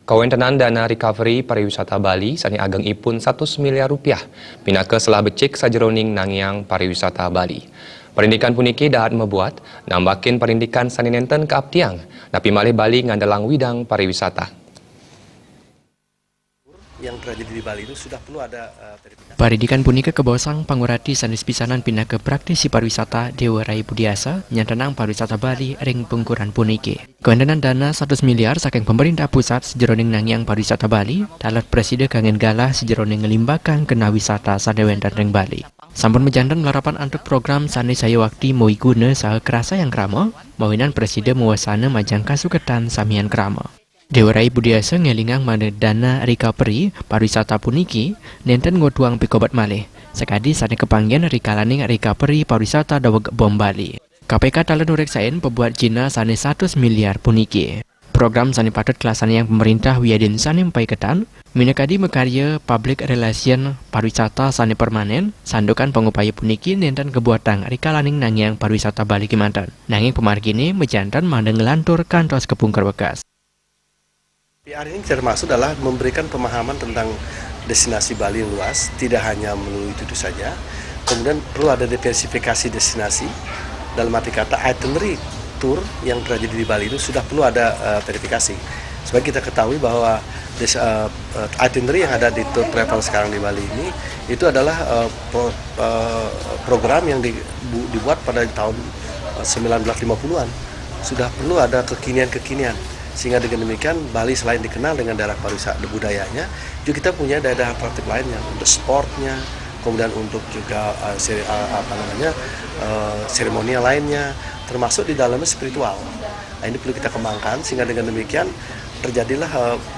Kawentenan dana recovery pariwisata Bali sani ageng ipun 100 miliar rupiah pinake selah becik sajeroning nangyang pariwisata Bali. Perindikan puniki dahat membuat nambakin perindikan sani nenten keaptiang napi malih Bali ngandalang widang pariwisata. Yang terjadi di Bali itu sudah perlu ada verifikasi. Paridikan punika kebosang pangurati sanes pisanan pindah ke praktisi pariwisata Dewa Rai Budiasa nyantenang pariwisata Bali ring pengkuran puniki. Kewendenan dana 100 miliar saking pemerintah pusat sejeroning nangyang pariwisata Bali talat presiden kangen galah sejeroning ngelimbakan kena wisata sadewentan ring Bali. Sampun menjantan melarapan antuk program sanes saya wakti moi guna saha kerasa yang krama, mawinan presiden mewasana majang kasuketan samian krama. Dewa Rai Budiasa ngelingang mana dana recovery pariwisata puniki nenten ngotuang pikobat malih. Sekadi sane kepanggian rikalaning recovery pariwisata daweg bom Bali. KPK talan ureksain pebuat Cina sane 100 miliar puniki. Program sane patut kelasan yang pemerintah wiadin sane mpai ketan, minakadi mekarya public relation pariwisata sane permanen, sandukan pengupaya puniki nenten kebuatan rikalaning nangyang pariwisata Bali Kimantan. Nanging pemargini mejantan mana ngelantur kantos kepungker bekas. PR ini termasuk adalah memberikan pemahaman tentang destinasi Bali yang luas, tidak hanya melulu itu saja. Kemudian perlu ada diversifikasi destinasi, dalam arti kata itinerary tour yang terjadi di Bali itu sudah perlu ada verifikasi. Sebab kita ketahui bahwa itinerary yang ada di tour travel sekarang di Bali ini, itu adalah program yang dibuat pada tahun 1950-an. Sudah perlu ada kekinian-kekinian. Sehingga dengan demikian Bali selain dikenal dengan daerah pariwisata budayanya, juga kita punya daerah atraktif lainnya untuk sportnya, kemudian untuk juga seremonial lainnya, termasuk di dalamnya spiritual. Nah, ini perlu kita kembangkan sehingga dengan demikian terjadilah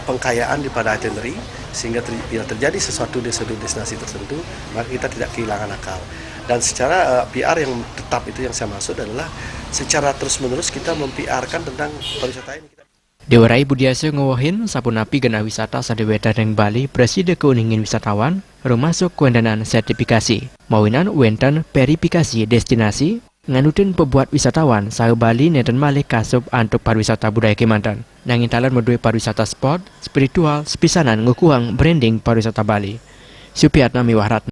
pengkayaan di pada itinerary sehingga bila terjadi sesuatu di suatu destinasi tertentu maka kita tidak kehilangan akal. Dan secara PR yang tetap itu yang saya maksud adalah secara terus-menerus kita mem-PR-kan tentang pariwisata ini. Dewa Rai Budiasa ngawahin sapunapi gena wisata sadewetan ring Bali presiden keuningin wisatawan rumasuk kewendanan sertifikasi. Mawinan wenten verifikasi destinasi nganutin pebuat wisatawan saha Bali nenten malih kasub antuk pariwisata budaya Kimantan. Nanging talan medue pariwisata sport, spiritual, sepisanan ngukuang branding pariwisata Bali. Supiatna Miwahratna.